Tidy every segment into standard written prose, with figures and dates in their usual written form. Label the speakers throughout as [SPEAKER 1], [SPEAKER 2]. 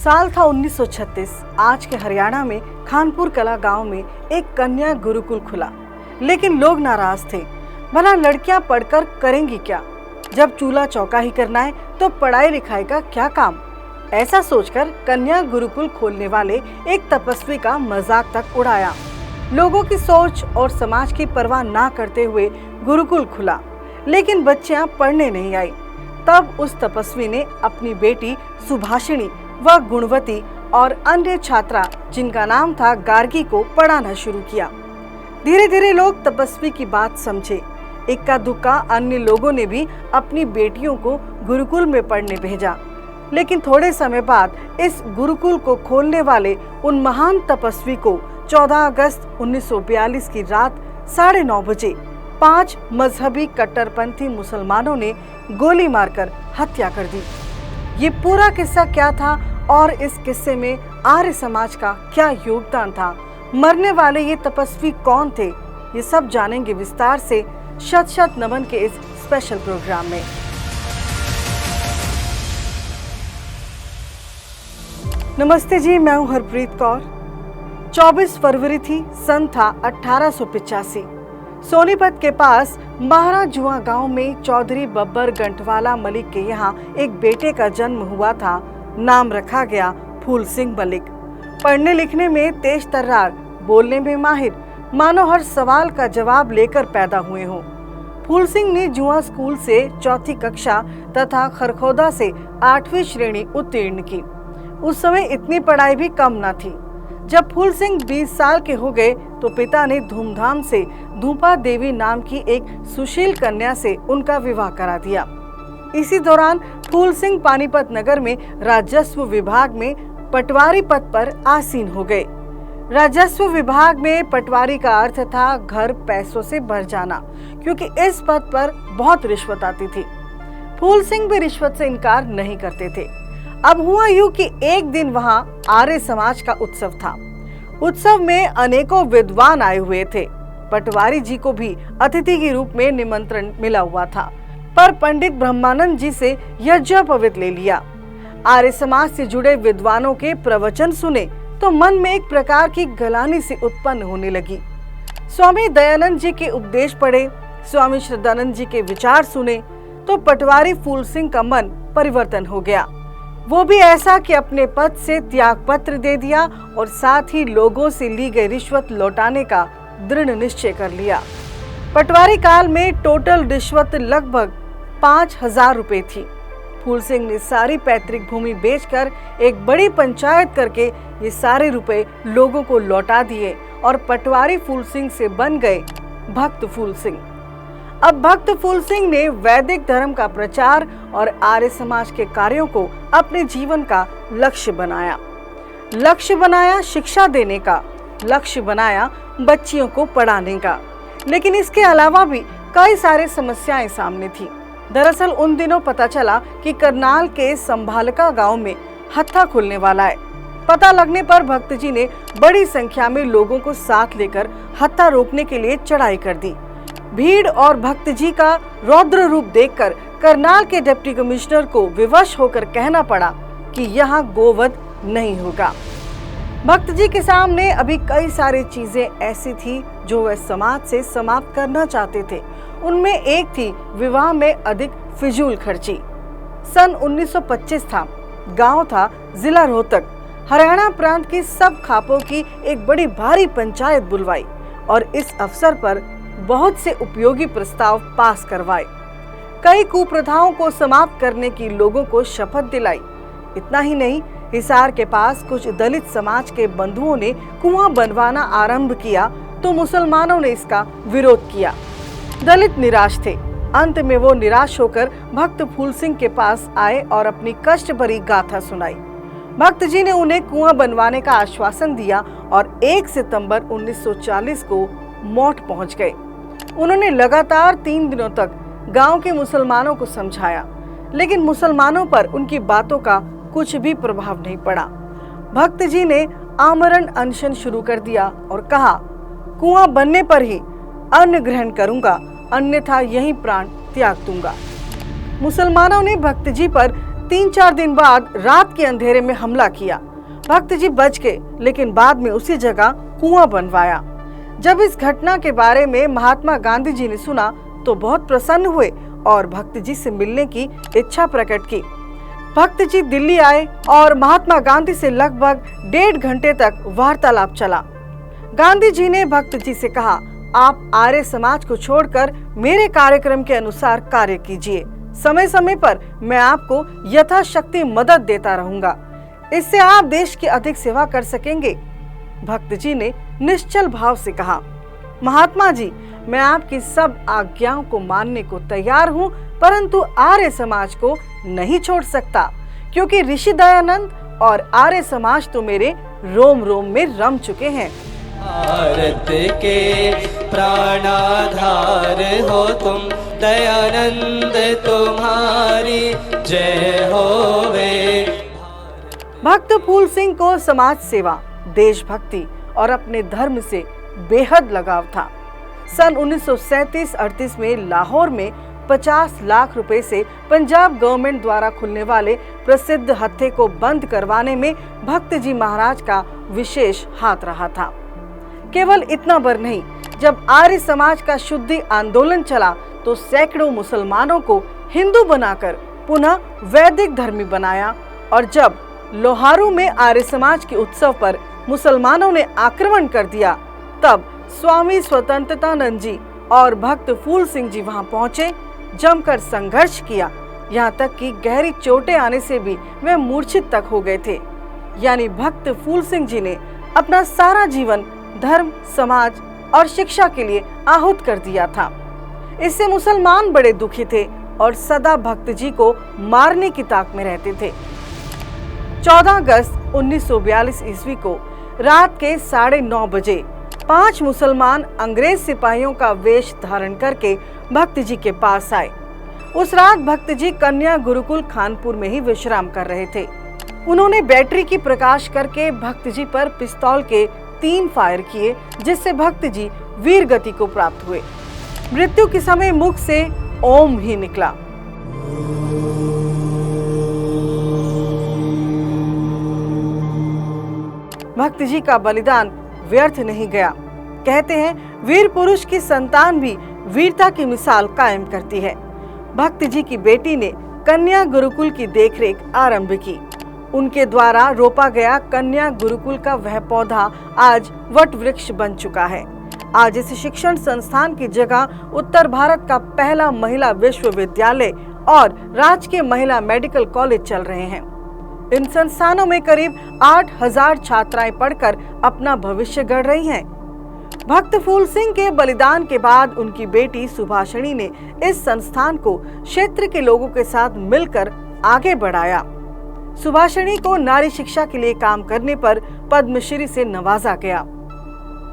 [SPEAKER 1] साल था 1936। आज के हरियाणा में खानपुर कला गांव में एक कन्या गुरुकुल खुला, लेकिन लोग नाराज थे। भला लड़कियां पढ़कर करेंगी क्या? जब चूल्हा चौका ही करना है तो पढ़ाई लिखाई का क्या काम? ऐसा सोचकर कन्या गुरुकुल खोलने वाले एक तपस्वी का मजाक तक उड़ाया। लोगों की सोच और समाज की परवाह ना करते हुए गुरुकुल खुला, लेकिन बच्चियां पढ़ने नहीं आई। तब उस तपस्वी ने अपनी बेटी सुभाषिणी व गुणवती और अन्य छात्रा जिनका नाम था गार्गी को पढ़ाना शुरू किया। धीरे धीरे लोग तपस्वी की बात समझे। इक्का दुक्का अन्य लोगों ने भी अपनी बेटियों को गुरुकुल में पढ़ने भेजा। लेकिन थोड़े समय बाद इस गुरुकुल को खोलने वाले उन महान तपस्वी को 14 अगस्त 1942 की रात 9:30 बजे 5 मजहबी कट्टरपंथी मुसलमानों ने गोली मारकर हत्या कर दी। ये पूरा किस्सा क्या था और इस किस्से में आर्य समाज का क्या योगदान था, मरने वाले ये तपस्वी कौन थे, ये सब जानेंगे विस्तार से शत शत नमन के इस स्पेशल प्रोग्राम में। नमस्ते जी, मैं हूं हरप्रीत कौर। 24 फरवरी थी, सन था 1885। सोनीपत के पास महारा जुआ गांव में चौधरी बब्बर गंटवाला मलिक के यहाँ एक बेटे का जन्म हुआ था। नाम रखा गया फूल सिंह मलिक। पढ़ने लिखने में तेज तर्रार, बोलने में माहिर, मानो हर सवाल का जवाब लेकर पैदा हुए हों। फूल सिंह ने जुआ स्कूल से 4वीं कक्षा तथा खरखोदा से 8वीं श्रेणी उत्तीर्ण की। उस समय इतनी पढ़ाई भी कम न थी। जब फूल सिंह 20 साल के हो गए तो पिता ने धूमधाम से धूपा देवी नाम की एक सुशील कन्या से उनका विवाह करा दिया। इसी दौरान फूल सिंह पानीपत नगर में राजस्व विभाग में पटवारी पद पर आसीन हो गए। राजस्व विभाग में पटवारी का अर्थ था घर पैसों से भर जाना, क्योंकि इस पद पर बहुत रिश्वत आती थी। फूल सिंह भी रिश्वत से इनकार नहीं करते थे। अब हुआ यूं कि एक दिन वहां आर्य समाज का उत्सव था। उत्सव में अनेकों विद्वान आए हुए थे। पटवारी जी को भी अतिथि के रूप में निमंत्रण मिला हुआ था, पर पंडित ब्रह्मानंद जी से यज्ञोपवीत ले लिया। आर्य समाज से जुड़े विद्वानों के प्रवचन सुने तो मन में एक प्रकार की गलानी सी उत्पन्न होने लगी। स्वामी दयानंद जी के उपदेश पढ़े, स्वामी श्रद्धानंद जी के विचार सुने तो पटवारी फूल सिंह का मन परिवर्तन हो गया। वो भी ऐसा कि अपने पद से त्याग पत्र दे दिया और साथ ही लोगों से ली गई रिश्वत लौटाने का दृढ़ निश्चय कर लिया। पटवारी काल में टोटल रिश्वत लगभग 5,000 रुपए थी। फूल सिंह ने सारी पैतृक भूमि बेचकर एक बड़ी पंचायत करके ये सारे रुपए लोगों को लौटा दिए और पटवारी फूल सिंह से बन गए भक्त फूल सिंह। अब भक्त फूल सिंह ने वैदिक धर्म का प्रचार और आर्य समाज के कार्यों को अपने जीवन का लक्ष्य बनाया। लक्ष्य बनाया शिक्षा देने का, लक्ष्य बनाया बच्चियों को पढ़ाने का। लेकिन इसके अलावा भी कई सारे समस्याएं सामने थी। दरअसल उन दिनों पता चला कि करनाल के संभालका गांव में हत्था खुलने वाला है। पता लगने पर भक्त जी ने बड़ी संख्या में लोगों को साथ लेकर हत्था रोकने के लिए चढ़ाई कर दी। भीड़ और भक्त जी का रौद्र रूप देखकर करनाल के डिप्टी कमिश्नर को विवश होकर कहना पड़ा कि यहाँ गोवध नहीं होगा। भक्त जी के सामने अभी कई सारी चीजें ऐसी थी जो वह समाज से समाप्त करना चाहते थे। उनमें एक थी विवाह में अधिक फिजूल खर्ची। सन 1925 था। गांव था जिला रोहतक। हरियाणा प्रांत की सब खापों की एक बड़ी भारी पंचायत बुलवाई और इस अवसर पर बहुत से उपयोगी प्रस्ताव पास करवाए। कई कुप्रथाओं को समाप्त करने की लोगों को शपथ दिलाई। इतना ही नहीं, हिसार के पास कुछ दलित समाज के बंधुओं ने कुआं बनवाना आरंभ किया तो मुसलमानों ने इसका विरोध किया। दलित निराश थे। अंत में वो निराश होकर भक्त फूल सिंह के पास आए और अपनी कष्ट भरी गाथा सुनाई। भक्त जी ने उन्हें कुआं बनवाने का आश्वासन दिया और 1 सितंबर 1940 को मोट पहुंच गए। उन्होंने लगातार 3 दिनों तक गांव के मुसलमानों को समझाया, लेकिन मुसलमानों पर उनकी बातों का कुछ भी प्रभाव नहीं पड़ा। भक्त जी ने आमरण अनशन शुरू कर दिया और कहा, कुआं बनने पर ही अन्न ग्रहण करूंगा, अन्यथा यही प्राण त्याग दूंगा। मुसलमानों ने भक्त जी पर 3-4 दिन बाद रात के अंधेरे में हमला किया। भक्त जी बच गए, लेकिन बाद में उसी जगह कुआं बनवाया। जब इस घटना के बारे में महात्मा गांधी जी ने सुना तो बहुत प्रसन्न हुए और भक्त जी से मिलने की इच्छा प्रकट की। भक्त जी दिल्ली आए और महात्मा गांधी से लगभग 1.5 घंटे तक वार्तालाप चला। गांधी जी ने भक्त जी से कहा, आप आर्य समाज को छोड़कर मेरे कार्यक्रम के अनुसार कार्य कीजिए। समय समय पर मैं आपको यथाशक्ति मदद देता रहूंगा। इससे आप देश की अधिक सेवा कर सकेंगे। भक्त जी ने निश्चल भाव से कहा, महात्मा जी, मैं आपकी सब आज्ञाओं को मानने को तैयार हूँ, परंतु आर्य समाज को नहीं छोड़ सकता, क्योंकि ऋषि दयानंद और आर्य समाज तो मेरे रोम रोम में रम चुके हैं।
[SPEAKER 2] भारत के प्राणाधार हो तुम, दयानंद तुम्हारी जय होवे।
[SPEAKER 1] भक्त फूल सिंह को समाज सेवा, देशभक्ति और अपने धर्म से बेहद लगाव था। सन 1937-38 में लाहौर में 50 लाख रुपए से पंजाब गवर्नमेंट द्वारा खुलने वाले प्रसिद्ध हत्थे को बंद करवाने में भक्त जी महाराज का विशेष हाथ रहा था। केवल इतना भर नहीं, जब आर्य समाज का शुद्धि आंदोलन चला तो सैकड़ों मुसलमानों को हिंदू बनाकर पुनः वैदिक धर्मी बनाया। और जब लोहारू में आर्य समाज के उत्सव पर मुसलमानों ने आक्रमण कर दिया, तब स्वामी स्वतंत्रतानंद जी और भक्त फूल सिंह जी वहां पहुंचे, जमकर संघर्ष किया। यहाँ तक कि गहरी चोटें आने से भी वे मूर्छित तक हो गए थे। यानी भक्त फूल सिंह जी ने अपना सारा जीवन धर्म, समाज और शिक्षा के लिए आहूत कर दिया था। इससे मुसलमान बड़े दुखी थे और सदा भक्त जी को मारने की ताक में रहते थे। 14 अगस्त 1942 ईस्वी को रात के 9:30 बजे 5 मुसलमान अंग्रेज सिपाहियों का वेश धारण करके भक्त जी के पास आए। उस रात भक्त जी कन्या गुरुकुल खानपुर में ही विश्राम कर रहे थे। उन्होंने बैटरी की प्रकाश करके भक्त जी पर पिस्तौल के 3 फायर किए, जिससे भक्त जी वीर गति को प्राप्त हुए। मृत्यु के समय मुख से ओम ही निकला। भक्त जी का बलिदान व्यर्थ नहीं गया। कहते हैं, वीर पुरुष की संतान भी वीरता की मिसाल कायम करती है। भक्त जी की बेटी ने कन्या गुरुकुल की देखरेख आरंभ की। उनके द्वारा रोपा गया कन्या गुरुकुल का वह पौधा आज वट वृक्ष बन चुका है। आज इस शिक्षण संस्थान की जगह उत्तर भारत का पहला महिला विश्वविद्यालय और राजकीय महिला मेडिकल कॉलेज चल रहे हैं। इन संस्थानों में करीब 8,000 छात्राएं पढ़कर अपना भविष्य गढ़ रही हैं। भक्त फूल सिंह के बलिदान के बाद उनकी बेटी सुभाषिणी ने इस संस्थान को क्षेत्र के लोगों के साथ मिलकर आगे बढ़ाया। सुभाषिणी को नारी शिक्षा के लिए काम करने पर पद्मश्री से नवाजा गया।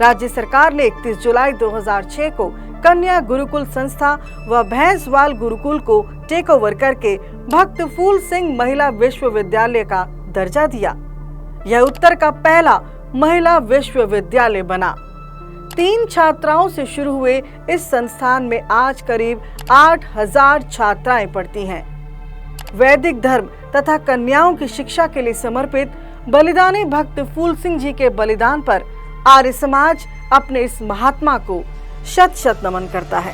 [SPEAKER 1] राज्य सरकार ने 31 जुलाई 2006 को कन्या गुरुकुल संस्था व भैंसवाल गुरुकुल को टेक ओवर करके भक्त फूल सिंह महिला विश्वविद्यालय का दर्जा दिया। यह उत्तर का पहला महिला विश्वविद्यालय बना। 3 छात्राओं से शुरू हुए इस संस्थान में आज करीब 8,000 छात्राएं पढ़ती हैं। वैदिक धर्म तथा कन्याओं की शिक्षा के लिए समर्पित बलिदानी भक्त फूल सिंह जी के बलिदान पर आर्य समाज अपने इस महात्मा को शत शत नमन करता है।